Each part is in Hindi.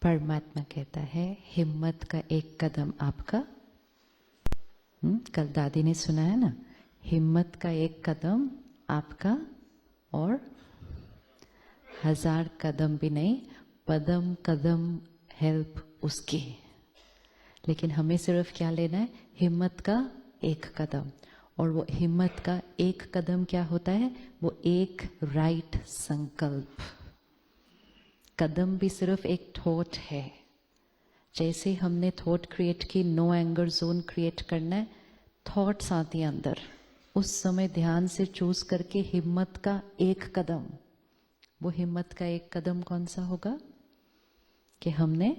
परमात्मा कहता है हिम्मत का एक कदम आपका। कल दादी ने सुनाया ना, हिम्मत का एक कदम आपका और 1000 कदम भी नहीं, पदम कदम हेल्प उसकी। लेकिन हमें सिर्फ क्या लेना है? हिम्मत का एक कदम। और वो हिम्मत का एक कदम क्या होता है? वो एक राइट संकल्प। कदम भी सिर्फ एक थॉट है। जैसे हमने थॉट क्रिएट की, नो एंगर जोन क्रिएट करना है, थॉट्स आती हैं अंदर, उस समय ध्यान से चूज करके हिम्मत का एक कदम। वो हिम्मत का एक कदम कौन सा होगा? कि हमने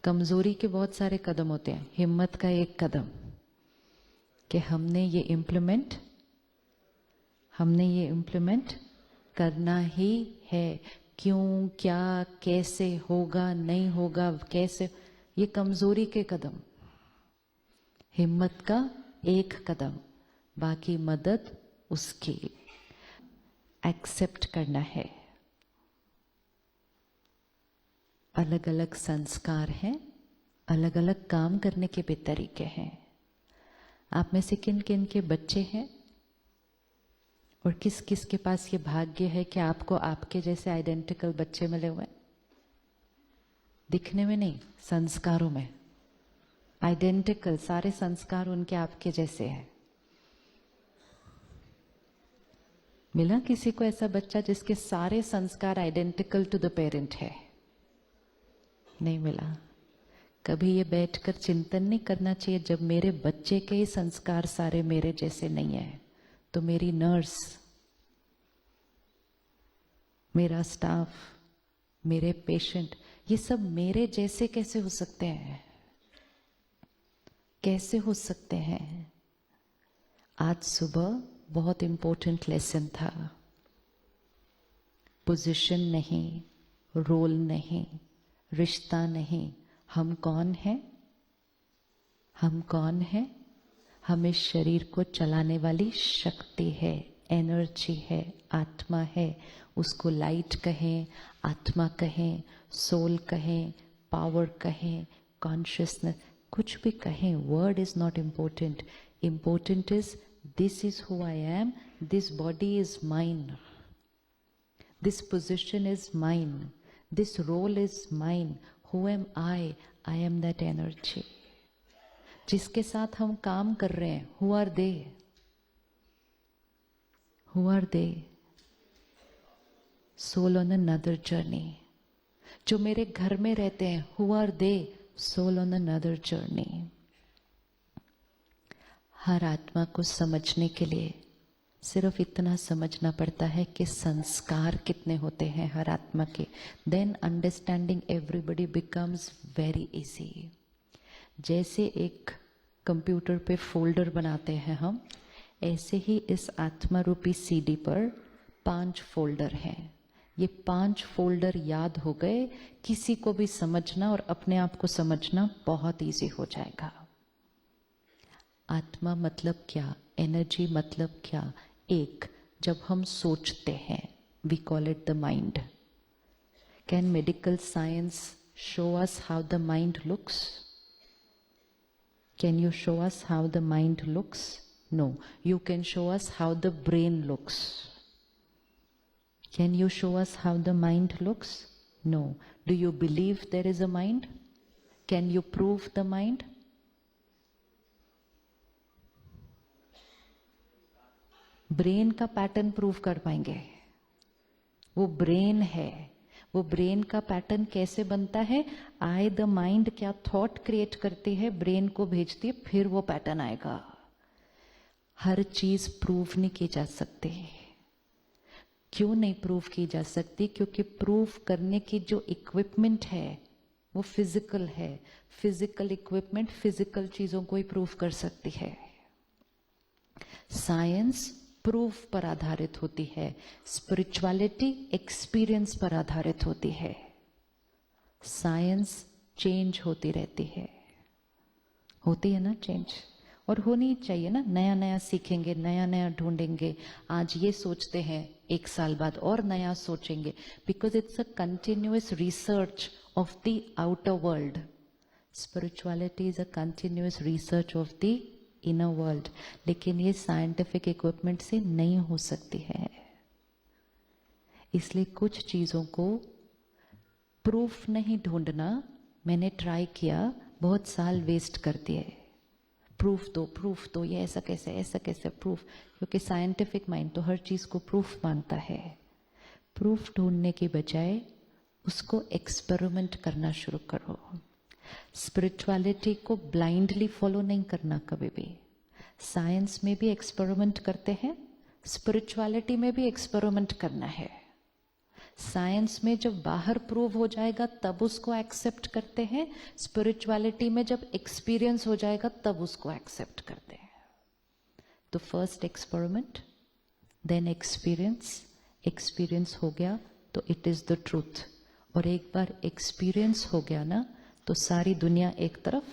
कमजोरी के बहुत सारे कदम होते हैं, हिम्मत का एक कदम कि हमने ये इम्प्लीमेंट करना ही है। क्यों, क्या, कैसे होगा, नहीं होगा, कैसे, ये कमजोरी के कदम। हिम्मत का एक कदम, बाकी मदद उसकी। एक्सेप्ट करना है। अलग अलग संस्कार हैं, अलग अलग काम करने के भी तरीके हैं। आप में से किन किन के बच्चे हैं और किस किस के पास ये भाग्य है कि आपको आपके जैसे आइडेंटिकल बच्चे मिले हुए हैं? दिखने में नहीं, संस्कारों में आइडेंटिकल, सारे संस्कार उनके आपके जैसे हैं। मिला किसी को ऐसा बच्चा जिसके सारे संस्कार आइडेंटिकल टू द पेरेंट है? नहीं मिला। कभी ये बैठकर चिंतन नहीं करना चाहिए, जब मेरे बच्चे के ही संस्कार सारे मेरे जैसे नहीं है, तो मेरी नर्स, मेरा स्टाफ, मेरे पेशेंट, ये सब मेरे जैसे कैसे हो सकते हैं? कैसे हो सकते हैं? आज सुबह बहुत इंपॉर्टेंट लेसन था। पोजीशन नहीं, रोल नहीं, रिश्ता नहीं, हम कौन हैं? हम कौन हैं? हम इस शरीर को चलाने वाली शक्ति है, एनर्जी है, आत्मा है। उसको लाइट कहें, आत्मा कहें, सोल कहें, पावर कहें, कॉन्शियसनेस, कुछ भी कहें, word is not important. Important is this is who I am, this body is mine, this position is mine, this role is mine. Who am I am that energy. जिसके साथ हम काम कर रहे हैं, who are they? Who are they? Soul on another journey. जो मेरे घर में रहते हैं, who are they? Soul on another journey. हर आत्मा को समझने के लिए सिर्फ इतना समझना पड़ता है कि संस्कार कितने होते हैं हर आत्मा के। Then understanding everybody becomes very easy. जैसे एक कंप्यूटर पे फोल्डर बनाते हैं हम, ऐसे ही इस आत्मा रूपी सीडी पर 5 फोल्डर हैं। ये 5 फोल्डर याद हो गए, किसी को भी समझना और अपने आप को समझना बहुत इजी हो जाएगा। आत्मा मतलब क्या? एनर्जी मतलब क्या? एक, जब हम सोचते हैं, we call it the mind. Can medical science show us how the mind looks? Can you show us how the mind looks? No. You can show us how the brain looks. Can you show us how the mind looks? No. Do you believe there is a mind? Can you prove the mind? Brain का पैटर्न प्रूव कर पाएंगे? वो ब्रेन है। वो ब्रेन का पैटर्न कैसे बनता है? आई द माइंड क्या थॉट क्रिएट करती है, ब्रेन को भेजती है, फिर वो पैटर्न आएगा। हर चीज प्रूव नहीं की जा सकती। क्यों नहीं प्रूव की जा सकती? क्योंकि प्रूव करने की जो इक्विपमेंट है वो फिजिकल है। फिजिकल इक्विपमेंट फिजिकल चीजों को ही प्रूव कर सकती है। साइंस प्रूफ पर आधारित होती है, स्पिरिचुअलिटी एक्सपीरियंस पर आधारित होती है। साइंस चेंज होती रहती है, होती है ना चेंज, और होनी चाहिए ना। नया नया सीखेंगे, नया नया ढूंढेंगे। आज ये सोचते हैं, एक साल बाद और नया सोचेंगे, because it's a continuous research of the outer world. Spirituality is a continuous research of the inner world. लेकिन ये साइंटिफिक इक्विपमेंट से नहीं हो सकती है. इसलिए कुछ चीजों को प्रूफ नहीं ढूंढना. मैंने ट्राई किया, बहुत साल वेस्ट कर दिए. प्रूफ दो, ये ऐसा कैसे प्रूफ. क्योंकि साइंटिफिक माइंड तो हर चीज को प्रूफ मानता है. प्रूफ ढूंढने की बजाय उसको एक्सपेरिमेंट करना शुरू करो. स्पिरिचुअलिटी को ब्लाइंडली फॉलो नहीं करना कभी भी. साइंस में भी एक्सपेरिमेंट करते हैं, स्पिरिचुअलिटी में भी एक्सपेरिमेंट करना है. साइंस में जब बाहर प्रूव हो जाएगा तब उसको एक्सेप्ट करते हैं. स्पिरिचुअलिटी में जब एक्सपीरियंस हो जाएगा तब उसको एक्सेप्ट करते हैं. तो first experiment, then experience. Experience हो गया तो इट इज द ट्रूथ. और एक बार एक्सपीरियंस हो गया ना तो सारी दुनिया एक तरफ,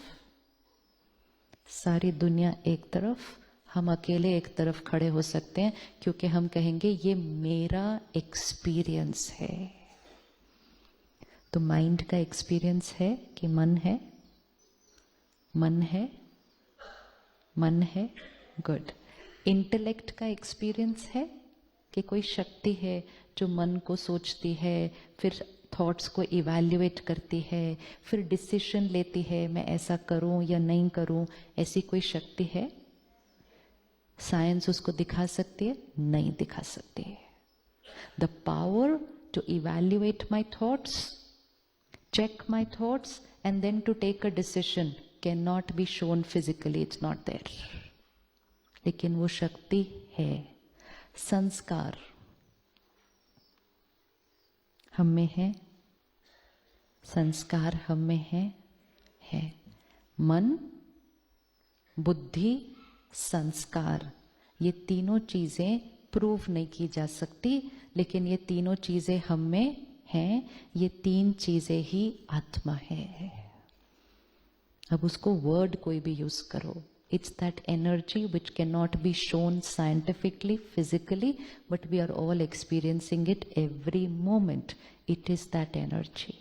सारी दुनिया एक तरफ, हम अकेले एक तरफ खड़े हो सकते हैं. क्योंकि हम कहेंगे ये मेरा एक्सपीरियंस है. तो माइंड का एक्सपीरियंस है कि मन है, मन है, मन है. गुड. इंटेलेक्ट का एक्सपीरियंस है कि कोई शक्ति है जो मन को सोचती है, फिर थॉट्स को इवैल्यूएट करती है, फिर डिसीजन लेती है मैं ऐसा करूं या नहीं करूं. ऐसी कोई शक्ति है? साइंस उसको दिखा सकती है? नहीं दिखा सकती है. The power to evaluate my thoughts, check my thoughts and then to take a decision can not be shown physically. It's not there. लेकिन वो शक्ति है. संस्कार हम में है, संस्कार हम में है. मन, बुद्धि, संस्कार, ये तीनों चीजें प्रूव नहीं की जा सकती, लेकिन ये तीनों चीजें हम में हैं. ये तीन चीजें ही आत्मा है. अब उसको वर्ड कोई भी यूज करो. It's that energy which cannot be shown scientifically, physically, but we are all experiencing it every moment. It is that energy.